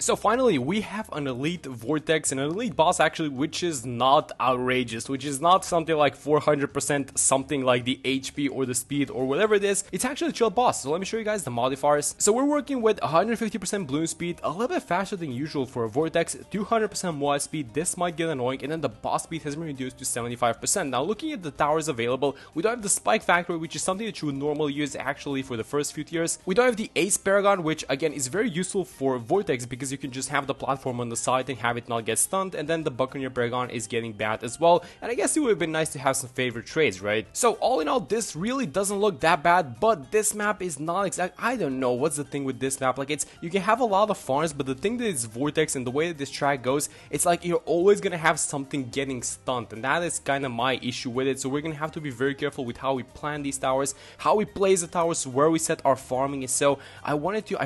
So finally, we have an Elite Vortex and an Elite boss actually, which is not outrageous, which is not something like 400% something like the HP or the speed or whatever it is. It's actually a chill boss. So let me show you guys the modifiers. So we're working with 150% balloon speed, a little bit faster than usual for a Vortex, 200% mod speed. This might get annoying, and then the boss speed has been reduced to 75%. Now looking at the towers available, we don't have the spike factor, which is something that you would normally use actually for the first few tiers. We don't have the Ace Paragon, which again is very useful for Vortex because you can just have the platform on the side and have it not get stunned, and then the Buccaneer Paragon is getting bad as well, and I guess it would have been nice to have some favorite trades, right? So all in all, this really doesn't look that bad, but this map is not exact. I don't know what's the thing with this map. Like, you can have a lot of farms, but the thing that is Vortex and the way that this track goes, it's like you're always gonna have something getting stunned, and that is kind of my issue with it. So we're gonna have to be very careful with how we plan these towers, how we place the towers, where we set our farming. So I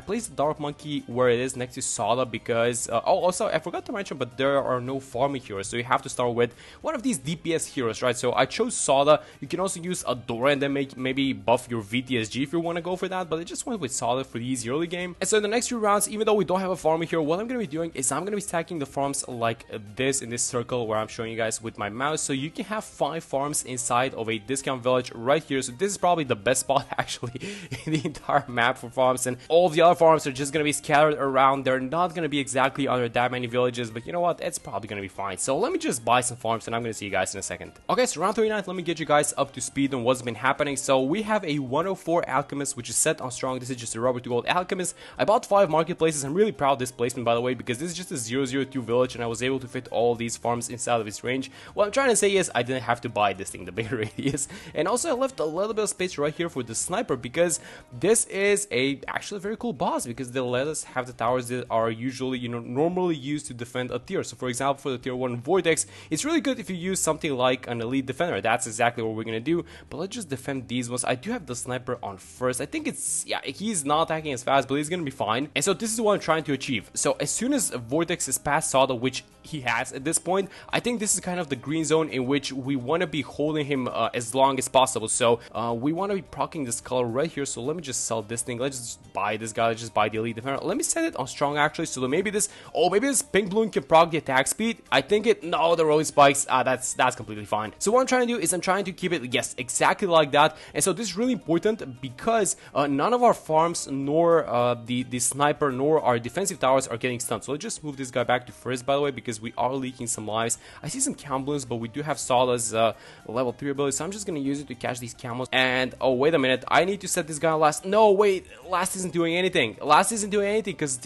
placed the Dark Monkey where it is next to Sada because also I forgot to mention, but there are no farming heroes, so you have to start with one of these DPS heroes, right? So I chose Sada. You can also use Adora and then maybe buff your VTSG if you want to go for that, but I just went with Sada for the easy early game. And so in the next few rounds, even though we don't have a farming hero, what I'm going to be doing is I'm going to be stacking the farms like this in this circle where I'm showing you guys with my mouse, so you can have 5 farms inside of a discount village right here. So this is probably the best spot actually in the entire map for farms, and all of the other farms are just going to be scattered around. They're not going to be exactly under that many villages, but you know what, it's probably gonna be fine. So let me just buy some farms and I'm gonna see you guys in a second. Okay, so round 39, let me get you guys up to speed on what's been happening. So we have a 104 Alchemist, which is set on strong. This is just a rubber to gold Alchemist. I bought 5 marketplaces. I'm really proud of this placement, by the way, because this is just a 002 village and I was able to fit all these farms inside of its range. What I'm trying to say is I didn't have to buy this thing, the bigger radius, and also I left a little bit of space right here for the sniper because this is actually a very cool boss because they let us have the towers that are usually, you know, normally used to defend a tier. So for example, for the tier 1 Vortex, it's really good if you use something like an Elite Defender. That's exactly what we're gonna do, but let's just defend these ones. I do have the sniper on first. I think it's, yeah, he's not attacking as fast, but he's gonna be fine. And so this is what I'm trying to achieve. So as soon as Vortex is past Sada, which he has at this point, I think this is kind of the green zone in which we want to be holding him as long as possible. So we want to be proccing this color right here. So let me just sell this thing. Let's just buy this guy. Let's just buy the Elite Defender. Let me set it on strong actually, so that maybe this, maybe this pink balloon can proc the attack speed. I think it, no, the rolling spikes, that's completely fine. So what I'm trying to do is I'm trying to keep it, yes, exactly like that. And so this is really important because none of our farms, nor the sniper, nor our defensive towers are getting stunned. So let's just move this guy back to first, by the way, because we are leaking some lives. I see some cam balloons, but we do have Sada's level 3 ability, so I'm just gonna use it to catch these camels. And oh, wait a minute, I need to set this guy on last. No, wait, last isn't doing anything. Last isn't doing anything because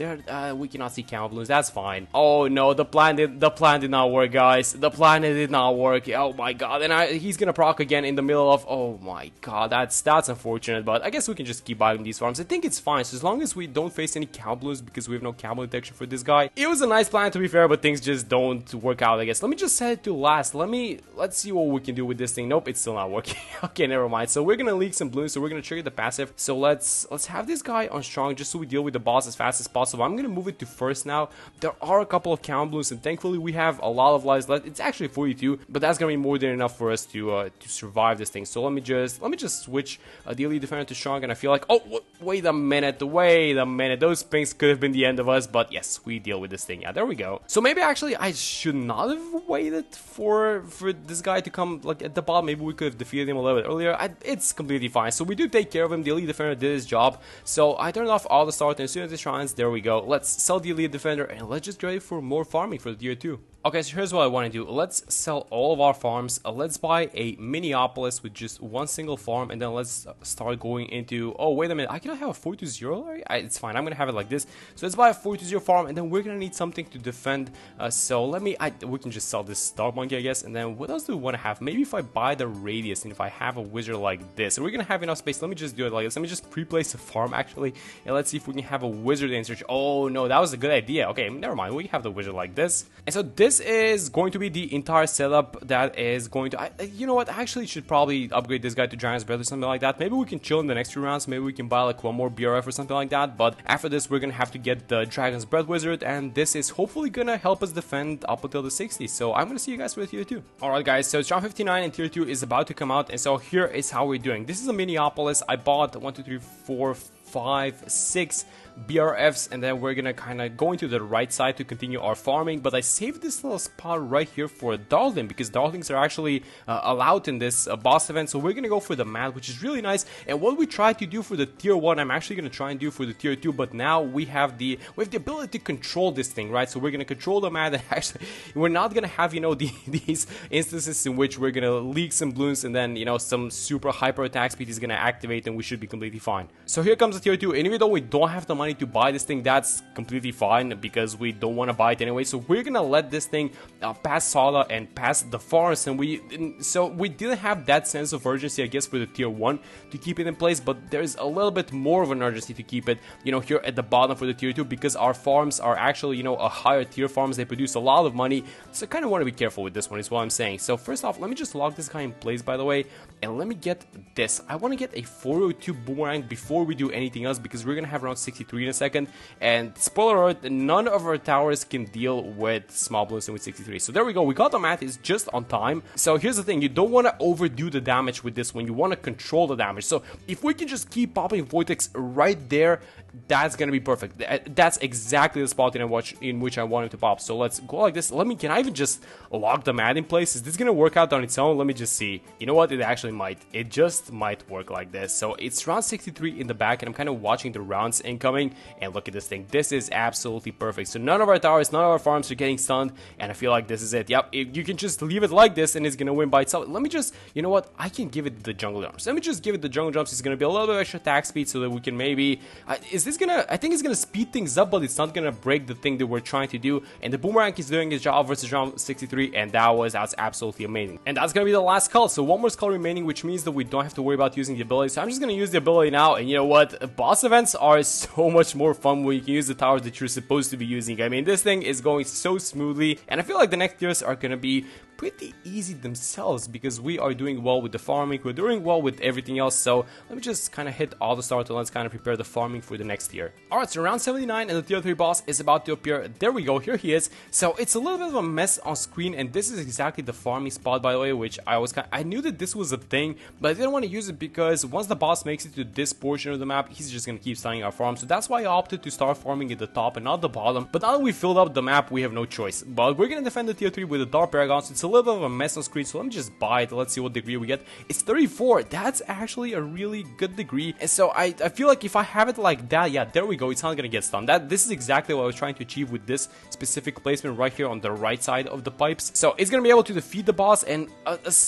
we cannot see cam balloons. That's fine. Oh no, the plan did not work, guys. The plan did not work. Oh my god, and he's gonna proc again in the middle of, oh my god, that's unfortunate, but I guess we can just keep buying these farms. I think it's fine, so as long as we don't face any cow balloons because we have no camel detection for this guy. It was a nice plan, to be fair, but things just don't work out, I guess. Let me just set it to last. Let's see what we can do with this thing. Nope, it's still not working. Okay, never mind. So we're gonna leak some balloons, so we're gonna trigger the passive. So let's have this guy on strong just so we deal with the boss as fast as possible. I'm gonna move it to first now. There are a couple of count balloons, and thankfully we have a lot of lives left. It's actually 42, but that's gonna be more than enough for us to survive this thing. So let me just switch the Elite Defender to strong, and I feel like, oh, wait a minute, those pinks could have been the end of us, but yes, we deal with this thing. Yeah, there we go. So maybe actually I should not have waited for this guy to come like at the bottom. Maybe we could have defeated him a little bit earlier. It's completely fine. So we do take care of him. The Elite Defender did his job. So I turned off all the start, and as soon as it shines, there we go. Let's sell the Elite Defender and let's just get ready for more farming for the tier 2. Okay, so here's what I want to do. Let's sell all of our farms. Let's buy a Minneapolis with just one single farm, and then let's start going into... Oh, wait a minute. I cannot have a 420? It's fine. I'm going to have it like this. So let's buy a 420 farm, and then we're going to need something to defend. So let me... we can just sell this Dark Monkey, I guess. And then what else do we want to have? Maybe if I buy the Radius, and if I have a wizard like this. And we're going to have enough space. Let me just do it like this. Let me just pre-place a farm, actually. And let's see if we can have a wizard in search. Oh, no. That was a good idea. Okay, never mind. We have the wizard like this. And so this is going to be the entire setup that is going to... you know what? I actually should probably upgrade this guy to Giant's Breath or something like that. Maybe we can chill in the next few rounds. Maybe we can buy like one more BRF or something like that. But after this, we're going to have to get the Dragon's Breath Wizard. And this is hopefully going to help us defend up until the 60s. So I'm going to see you guys for the tier 2. Alright guys, so it's round 59 and tier 2 is about to come out. And so here is how we're doing. This is a Minneapolis. I bought 1, 2, 3, 4, 5, 6 BRFs, and then we're gonna kind of go into the right side to continue our farming. But I saved this little spot right here for a Darling, because Darlings are actually allowed in this boss event. So we're gonna go for the mat, which is really nice. And what we tried to do for the tier 1, I'm actually gonna try and do for the tier 2, but now we have the ability to control this thing, right? So we're gonna control the mat, and actually we're not gonna have, you know, these instances in which we're gonna leak some balloons and then, you know, some super hyper attack speed is gonna activate and we should be completely fine. So here comes the tier 2, and even though we don't have the money to buy this thing, that's completely fine because we don't want to buy it anyway. So we're gonna let this thing pass Sala and pass the forest, and we didn't have that sense of urgency, I guess, for the tier 1 to keep it in place, but there's a little bit more of an urgency to keep it, you know, here at the bottom for the tier 2, because our farms are actually, you know, a higher tier farms. They produce a lot of money, so I kind of want to be careful with this one is what I'm saying. So first off, let me just lock this guy in place, by the way, and let me get this. I want to get a 402 boomerang before we do anything else, because we're gonna have around 63 in a second, and spoiler alert, none of our towers can deal with small balloons and with 63. So there we go, we got the math, is just on time. So here's the thing, you don't want to overdo the damage with this one, you want to control the damage. So if we can just keep popping Vortex right there, that's gonna be perfect. That's exactly the spot in which I want him to pop. So let's go like this. Can I even just lock the mat in place? Is this gonna work out on its own? Let me just see. You know what, it actually might. It just might work like this. So it's round 63 in the back, and I'm kind of watching the rounds incoming, and look at this thing. This is absolutely perfect. So none of our towers, none of our farms are getting stunned, and I feel like this is it. Yep, you can just leave it like this and it's gonna win by itself. Let me just, you know what, I can give it the jungle jumps. Let me just give it the jungle jumps. It's gonna be a little bit of extra attack speed so that we can maybe, is this gonna, I think it's gonna speed things up, but it's not gonna break the thing that we're trying to do. And the boomerang is doing his job versus round 63, and that's absolutely amazing. And that's gonna be the last skull. So one more skull remaining, which means that we don't have to worry about using the ability. So I'm just gonna use the ability now, and you know what, boss events are so much more fun when you can use the towers that you're supposed to be using. I mean, this thing is going so smoothly, and I feel like the next tiers are gonna be pretty easy themselves because we are doing well with the farming, we're doing well with everything else. So let me just kind of hit all the start and let's kind of prepare the farming for the next tier. Alright, so round 79 and the tier 3 boss is about to appear. There we go, here he is. So it's a little bit of a mess on screen, and this is exactly the farming spot, by the way, which I knew that this was a thing, but I didn't want to use it because once the boss makes it to this portion of the map, he's just gonna keep stunning our farm. So that's why I opted to start farming at the top and not the bottom. But now that we filled up the map, we have no choice. But we're gonna defend the tier 3 with the Dark Paragon, so it's a little bit of a mess on screen. So let me just buy it. Let's see what degree we get. It's 34. That's actually a really good degree. And so I feel like if I have it like that, yeah, there we go. It's not gonna get stunned. This is exactly what I was trying to achieve with this specific placement right here on the right side of the pipes. So it's gonna be able to defeat the boss, and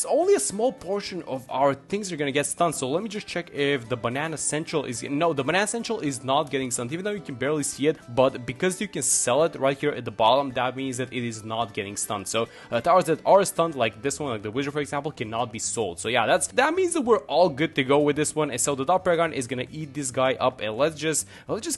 only a small portion of our things are gonna get stunned. So let me just check if the Banana Central is, no, the Banana Central is not getting stunned, even though you can barely see it. But because you can sell it right here at the bottom, that means that it is not getting stunned. So towers that are stunned, like this one, like the Wizard for example, cannot be sold. So yeah, that means that we're all good to go with this one. And so the Dark Paragon is gonna eat this guy up, and let's just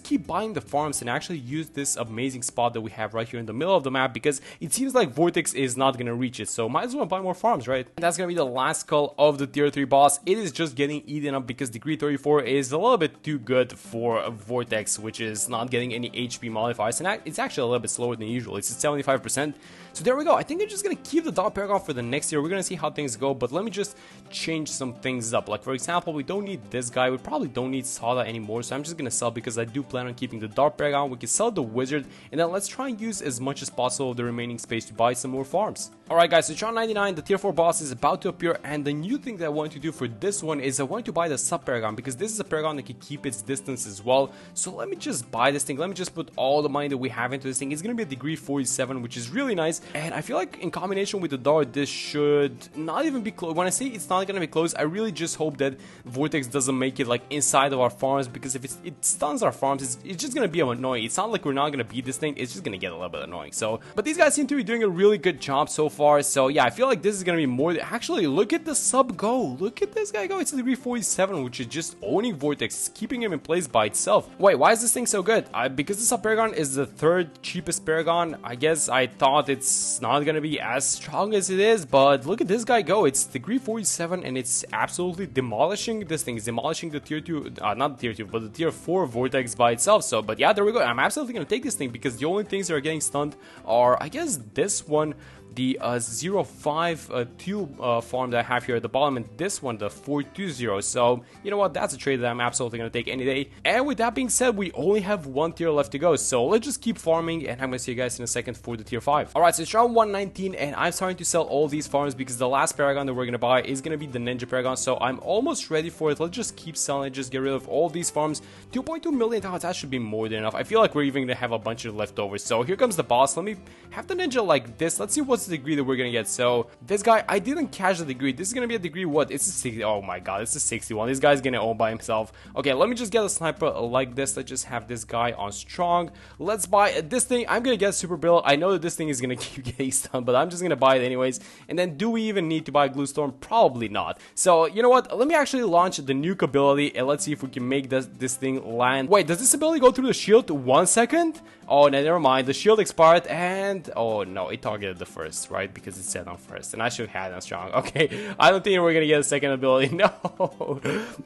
keep buying the farms and actually use this amazing spot that we have right here in the middle of the map, because it seems like Vortex is not gonna reach it. So might as well buy more farms, right? And that's gonna be the last skull of the tier 3 boss. It is just getting eaten up because degree 34 is a little bit too good for Vortex, which is not getting any HP modifiers, and it's actually a little bit slower than usual. It's at 75%. So there we go. I think I'm just gonna keep the Dark Paragon for the next year. We're gonna see how things go, but let me just change some things up. Like for example, we don't need this guy. We probably don't need Sada anymore, so I'm just gonna sell because I do plan on keeping the Dark Paragon. We can sell the Wizard, and then let's try and use as much as possible of the remaining space to buy some more farms. Alright guys, so round 99, the tier 4 boss is about to appear, and the new thing that I want to do for this one is I want to buy the Sub Paragon, because this is a Paragon that can keep its distance as well. So let me just buy this thing. Let me just put all the money that we have into this thing. It's gonna be a degree 47, which is really nice, and I feel like in combination with the Dart, this should not even be close. When I say it's not gonna be close, I really just hope that Vortex doesn't make it like inside of our farms, because if it stuns our farms, it's just gonna be annoying. It's not like we're not gonna beat this thing, it's just gonna get a little bit annoying. So, but these guys seem to be doing a really good job so far. So yeah, I feel like this is gonna be more. Actually, look at the sub go. Look at this guy go. It's a degree 47, which is just owning Vortex, keeping him in place by itself. Wait, why is this thing so good? Because the Sub Paragon is the third cheapest Paragon. I guess I thought it's not gonna be as strong as it is, but look at this guy go. It's degree 47, and it's absolutely demolishing. This thing is demolishing the tier 2, not the tier 2, but the tier 4 Vortex by itself. So, but yeah, there we go. I'm absolutely gonna take this thing because the only things that are getting stunned are, I guess, this one the 052 farm that I have here at the bottom, and this one, the 420. So, you know what, that's a trade that I'm absolutely going to take any day. And with that being said, we only have one tier left to go, so let's just keep farming, and I'm going to see you guys in a second for the tier 5. Alright, so it's round 119, and I'm starting to sell all these farms because the last Paragon that we're going to buy is going to be the Ninja Paragon, so I'm almost ready for it. Let's just keep selling, just get rid of all these farms. 2.2 million, that should be more than enough. I feel like we're even going to have a bunch of leftovers. So here comes the boss. Let me have the Ninja like this. Let's see what's the degree that we're going to get. So this guy, I didn't catch the degree. This is going to be a degree, what? It's a 60. Oh my god, it's a 61. This guy's going to own by himself. Okay, let me just get a sniper like this. Let's just have this guy on strong. Let's buy this thing. I'm going to get super build. I know that this thing is going to keep getting stunned, but I'm just going to buy it anyways. And then do we even need to buy Glue Storm? Probably not. So you know what? Let me actually launch the nuke ability, and let's see if we can make this thing land. Wait, does this ability go through the shield 1 second? Oh, no, never mind. The shield expired, and oh no, it targeted the first, right? Because it said on first, and I should have had on strong. Okay, I don't think we're gonna get a second ability. No.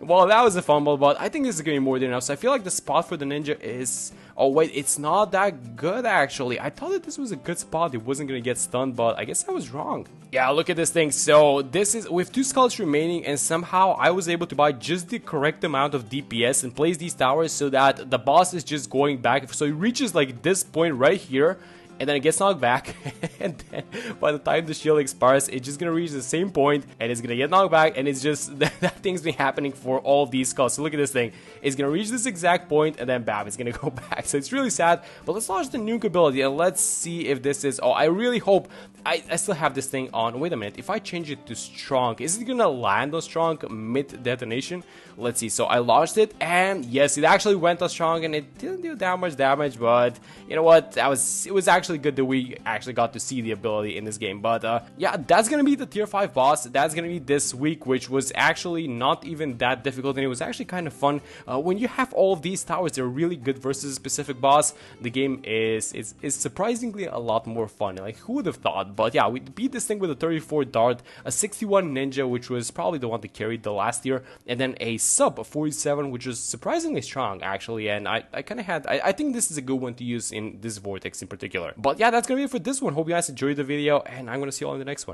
Well, that was a fumble, but I think this is gonna be more than enough. So I feel like the spot for the Ninja is. Oh wait, it's not that good actually. I thought that this was a good spot. It wasn't gonna get stunned, but I guess I was wrong. Yeah, look at this thing. So this is with 2 skulls remaining, and somehow I was able to buy just the correct amount of DPS and place these towers so that the boss is just going back. So he reaches like this point right here, and then it gets knocked back, and then by the time the shield expires, it's just gonna reach the same point, and it's gonna get knocked back, and it's just that thing's been happening for all of these skulls. So look at this thing. It's gonna reach this exact point, and then bam, it's gonna go back. So it's really sad, but let's launch the nuke ability, and let's see if this is. Oh, I really hope. I still have this thing on. Wait a minute, if I change it to strong, is it gonna land on strong mid detonation? Let's see. So I launched it, and yes, it actually went on strong, and it didn't do that much damage, but you know what, it was actually good that we actually got to see the ability in this game. But yeah, that's gonna be the tier 5 boss. That's gonna be this week, which was actually not even that difficult, and it was actually kind of fun. When you have all of these towers, they're really good versus a specific boss. The game is surprisingly a lot more fun. Like, who would have thought? But yeah, we beat this thing with a 34 dart, a 61 ninja, which was probably the one that carried the last tier, and then a sub 47, which was surprisingly strong actually. And I kind of had, I think this is a good one to use in this vortex in particular. But yeah, that's gonna be it for this one. Hope you guys enjoyed the video, and I'm gonna see you all in the next one.